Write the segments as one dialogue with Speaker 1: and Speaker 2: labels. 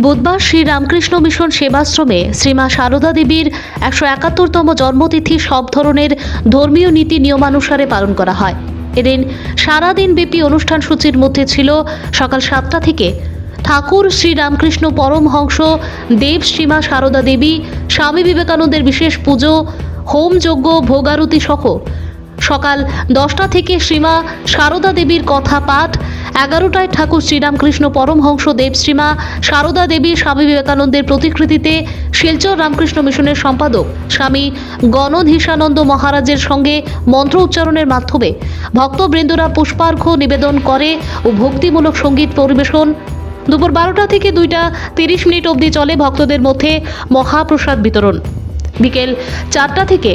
Speaker 1: বুধবার শ্রী রামকৃষ্ণ মিশন সেবাশ্রমে শ্রীমা সারদা দেবীর 171তম জন্মতিথি সব ধরনের ধর্মীয় নীতি নিয়মানুসারে পালন করা হয়। এদিন সারাদিন ব্যাপী অনুষ্ঠান সূচির মধ্যে ছিল সকাল 7টা থেকে ঠাকুর শ্রী রামকৃষ্ণ পরমহংস দেব শ্রীমা সারদা দেবী স্বামী বিবেকানন্দের বিশেষ পুজো, হোম যজ্ঞ, ভোগারতি সহ সকাল 10টা থেকে শ্রীমা সারদা দেবীর কথা পাঠ, 11টায় ঠাকুর শ্রীরামকৃষ্ণ পরমহংস দেব শ্রীমা সারদা দেবী স্বামী বিবেকানন্দের প্রতিকৃতিতে শিলচর রামকৃষ্ণ মিশনের সম্পাদক স্বামী গণধীশানন্দ মহারাজের সঙ্গে মন্ত্র উচ্চারণের মাধ্যমে ভক্তবৃন্দরা পুষ্পার্ঘ্য নিবেদন করে ও ভক্তিমূলক সঙ্গীত পরিবেশন। দুপুর 12টা থেকে 2টা 30 মিনিট অবধি চলে ভক্তদের মধ্যে মহাপ্রসাদ বিতরণ। বিকেল 4টা থেকে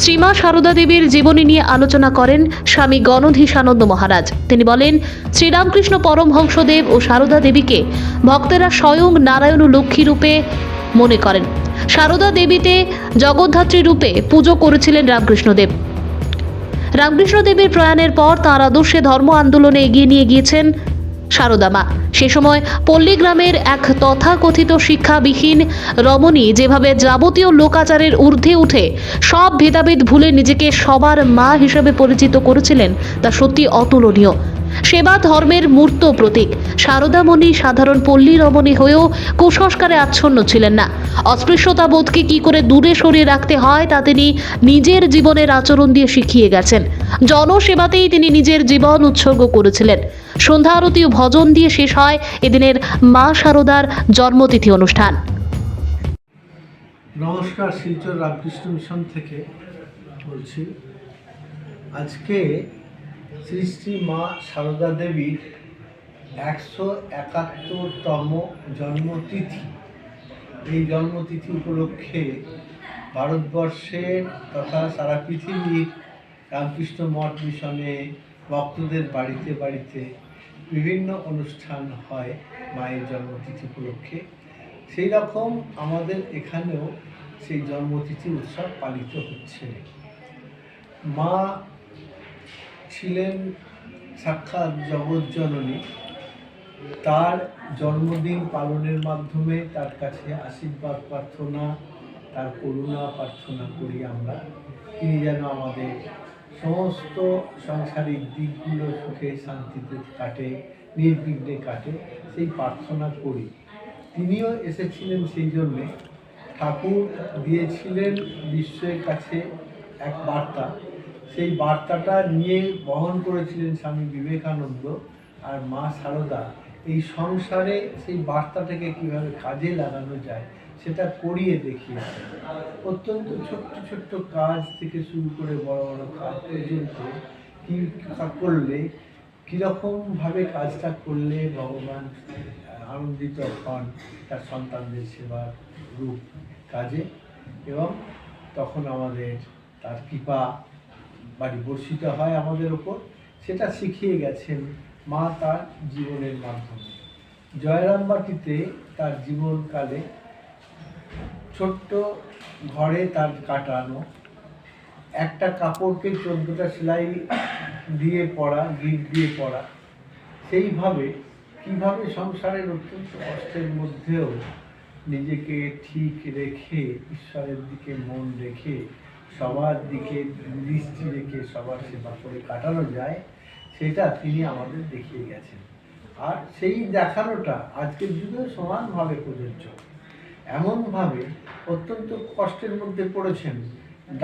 Speaker 1: শ্রীমা সারদা দেবীর জীবনী নিয়ে আলোচনা করেন স্বামী গণধীশানন্দ মহারাজ। তিনি বলেন, শ্রীরামকৃষ্ণ পরমহংসদেব ও সারদা দেবীকে ভক্তেরা স্বয়ং নারায়ণ ও লক্ষ্মী রূপে মনে করেন। সারদা দেবীতে জগদ্ধাত্রী রূপে পুজো করেছিলেন রামকৃষ্ণদেব। রামকৃষ্ণদেবের প্রয়াণের পর তাঁর আদর্শে ধর্ম আন্দোলনে এগিয়ে নিয়ে গিয়েছেন সারদা মা। সে সময় পল্লীগ্রামের এক তথাকথিত শিক্ষাবিহীন রমণী যেভাবে যাবতীয় লোকাচারের ঊর্ধ্বে উঠে সব ভেদাভেদ ভুলে নিজেকে সবার মা হিসেবে পরিচিত করেছিলেন তা সত্যি অতুলনীয়। সেবা ধর্মের মূর্ত প্রতীক সারদামণি সাধারণ পল্লী রমণী হয়েও কুসংস্কারে আচ্ছন্ন ছিলেন না। অস্পৃশ্যতা বোধকে কি করে দূরে সরিয়ে রাখতে হয় তা তিনি নিজের জীবনের আচরণ দিয়ে শিখিয়ে গেছেন। জনসেবাতেই তিনি নিজের জীবন উৎসর্গ করেছিলেন। সন্ধ্যা আরতি ও ভজন দিয়ে শেষ হয় এদিনের মা সারদার জন্মতিথি অনুষ্ঠান।
Speaker 2: নমস্কার, শিলচর রামকৃষ্ণ মিশন থেকে বলছি। আজকে শ্রী শ্রী মা সারদা দেবীর 171তম জন্মতিথি। এই জন্মতিথি উপলক্ষে ভারতবর্ষের তথা সারা পৃথিবীর রামকৃষ্ণ মঠ মিশনে ভক্তদের বাড়িতে বাড়িতে বিভিন্ন অনুষ্ঠান হয় মায়ের জন্মতিথি উপলক্ষে। সেই রকম আমাদের এখানেও সেই জন্মতিথি উৎসব পালিত হচ্ছে। মা ছিলেন সাক্ষাৎ জগৎজননী। তার জন্মদিন পালনের মাধ্যমে তার কাছে আশীর্বাদ প্রার্থনা, তার করুণা প্রার্থনা করি আমরা। তিনি যেন আমাদের সমস্ত সাংসারিক দিকগুলো সুখে শান্তিতে কাটে, নির্বিঘ্নে কাটে, সেই প্রার্থনা করি। তিনিও এসেছিলেন সেই জন্যে। ঠাকুর দিয়েছিলেন বিশ্বের কাছে এক বার্তা, সেই বার্তাটা নিয়ে বহন করেছিলেন স্বামী বিবেকানন্দ। আর মা সারদা এই সংসারে সেই বার্তাটাকে কীভাবে কাজে লাগানো যায় সেটা করিয়ে দেখিয়েছেন। অত্যন্ত ছোট্ট ছোট্ট কাজ থেকে শুরু করে বড় বড় কাজ পর্যন্ত কী করলে, কীরকমভাবে কাজটা করলে ভগবান আনন্দিত হন তার সন্তানদের সেবার রূপ কাজে, এবং তখন আমাদের তার কৃপা বাড়ি বর্ষিত হয় আমাদের ওপর, সেটা শিখিয়ে গেছেন মা তার জীবনের মাধ্যমে। জয়রামবাটিতে তার জীবনকালে ছোট্ট ঘরে তার কাটানো, একটা কাপড়কে 14টা সেলাই দিয়ে পরা, গিট দিয়ে পরা, সেইভাবে কীভাবে সংসারের অত্যন্ত কষ্টের মধ্যেও নিজেকে ঠিক রেখে, ঈশ্বরের দিকে মন রেখে, সবার দিকে দৃষ্টি রেখে সবার সেবা করে কাটানো যায়, সেটা তিনি আমাদের দেখিয়ে গেছেন। আর সেই দেখানোটা আজকের যুগেও সমানভাবে প্রযোজ্য। এমনভাবে অত্যন্ত কষ্টের মধ্যে পড়েছেন,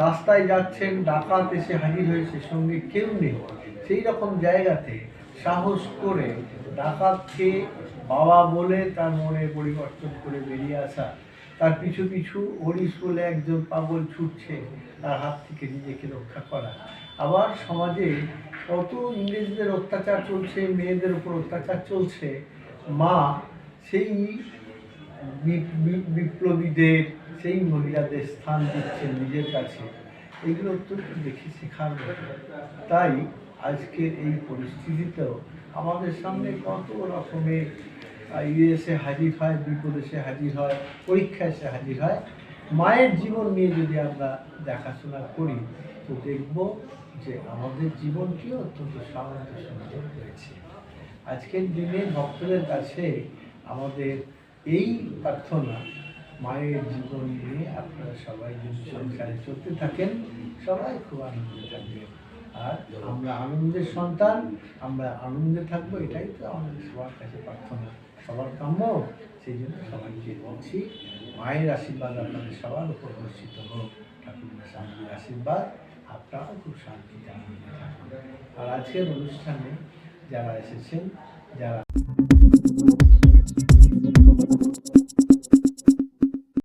Speaker 2: রাস্তায় যাচ্ছেন, ডাকাত এসে হাজির হয়েছে, সঙ্গে কেউ নেই, সেই রকম জায়গাতে সাহস করে ডাকাতকে বাবা বলে তার মনে পরিবর্তন করে বেরিয়ে আসা, তার পিছু পিছু হরিশ বলে একজন পাগল ছুটছে, তার হাত থেকে নিজেকে রক্ষা করা। আবার সমাজে কত ইংরেজদের অত্যাচার চলছে, মেয়েদের উপর অত্যাচার চলছে, মা সেই বিপ্লবীদের, সেই মহিলাদের স্থান দিচ্ছেন নিজের কাছে। এগুলো অত্যন্ত দেখে শেখার মতো। তাই আজকের এই পরিস্থিতিতেও আমাদের সামনে কত রকমের এসে হাজির হয়, বিপদ এসে হাজির হয়, পরীক্ষা এসে হাজির হয়। মায়ের জীবন নিয়ে যদি আমরা দেখাশোনা করি তো দেখব যে আমাদের জীবনটিও অত্যন্ত সামঞ্জস্য হয়েছে। আজকের দিনে ভক্তদের কাছে আমাদের এই প্রার্থনা মায়ের জীবন নিয়ে আপনারা সবাই যদি সংসারে চলতে থাকেন, সবাই খুব আনন্দে থাকবেন। আর আমরা আনন্দের সন্তান, আমরা আনন্দে থাকবো, এটাই তো আমাদের সবার কাছে প্রার্থনা, সবার কাম্য। সেই জন্য সবাইকে বলছি, মায়ের আশীর্বাদ আপনাদের সবার উপর বর্ষিত হোক, ঠাকুরের শান্তির আশীর্বাদ, আপনারাও খুব শান্তিতে আনন্দে থাকুন। আর আজকের অনুষ্ঠানে যারা এসেছেন, যারা